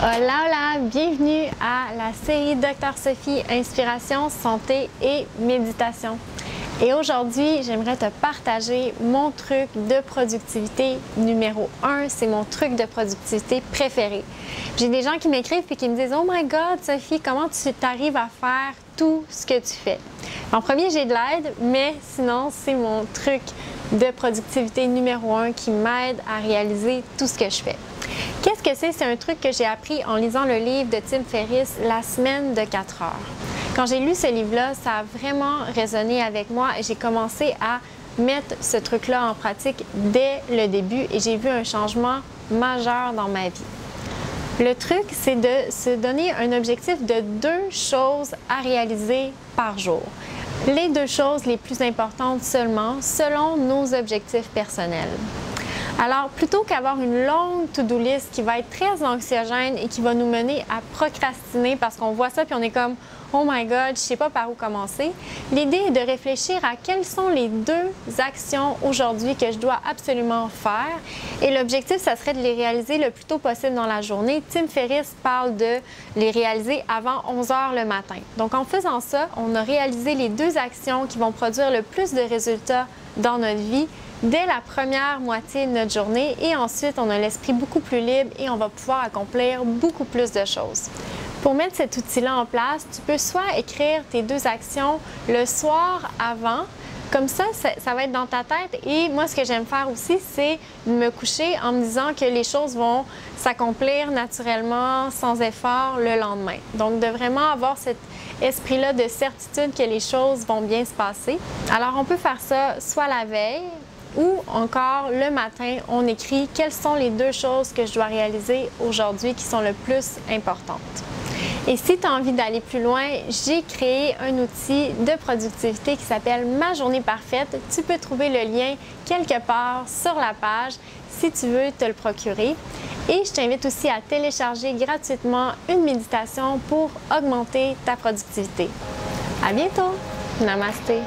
Hola, hola! Bienvenue à la série Dr Sophie Inspiration, Santé et Méditation. Et aujourd'hui, j'aimerais te partager mon truc de productivité numéro 1. C'est mon truc de productivité préféré. J'ai des gens qui m'écrivent et qui me disent « Oh my God, Sophie, comment tu t'arrives à faire tout ce que tu fais? » En premier, j'ai de l'aide, mais sinon, c'est mon truc de productivité numéro 1 qui m'aide à réaliser tout ce que je fais. Qu'est-ce que c'est? C'est un truc que j'ai appris en lisant le livre de Tim Ferriss, La semaine de 4 heures. Quand j'ai lu ce livre-là, ça a vraiment résonné avec moi et j'ai commencé à mettre ce truc-là en pratique dès le début et j'ai vu un changement majeur dans ma vie. Le truc, c'est de se donner un objectif de 2 choses à réaliser par jour. Les 2 choses les plus importantes seulement selon nos objectifs personnels. Alors, plutôt qu'avoir une longue to-do list qui va être très anxiogène et qui va nous mener à procrastiner parce qu'on voit ça puis on est comme « Oh my God, je ne sais pas par où commencer », l'idée est de réfléchir à quelles sont les 2 actions aujourd'hui que je dois absolument faire. Et l'objectif, ça serait de les réaliser le plus tôt possible dans la journée. Tim Ferriss parle de les réaliser avant 11 heures le matin. Donc, en faisant ça, on a réalisé les 2 actions qui vont produire le plus de résultats dans notre vie dès la première moitié de notre journée et ensuite on a l'esprit beaucoup plus libre et on va pouvoir accomplir beaucoup plus de choses. Pour mettre cet outil-là en place, tu peux soit écrire tes 2 actions le soir avant, comme ça va être dans ta tête et moi ce que j'aime faire aussi c'est me coucher en me disant que les choses vont s'accomplir naturellement, sans effort le lendemain. Donc de vraiment avoir cet esprit-là de certitude que les choses vont bien se passer. Alors on peut faire ça soit la veille, ou encore le matin, on écrit quelles sont les 2 choses que je dois réaliser aujourd'hui qui sont le plus importantes. Et si tu as envie d'aller plus loin, j'ai créé un outil de productivité qui s'appelle Ma journée parfaite. Tu peux trouver le lien quelque part sur la page si tu veux te le procurer. Et je t'invite aussi à télécharger gratuitement une méditation pour augmenter ta productivité. À bientôt! Namasté!